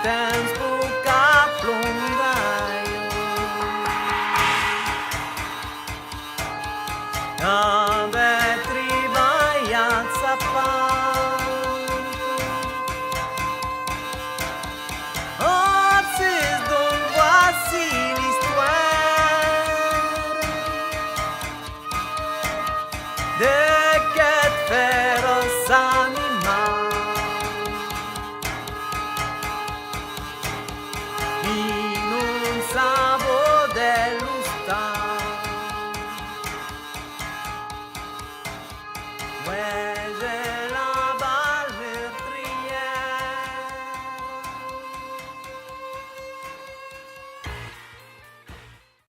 temps puc plongar haver treballat sa part. Horses don't voici l'histoire d'aquest feroç animal qui non sa dello star. Well,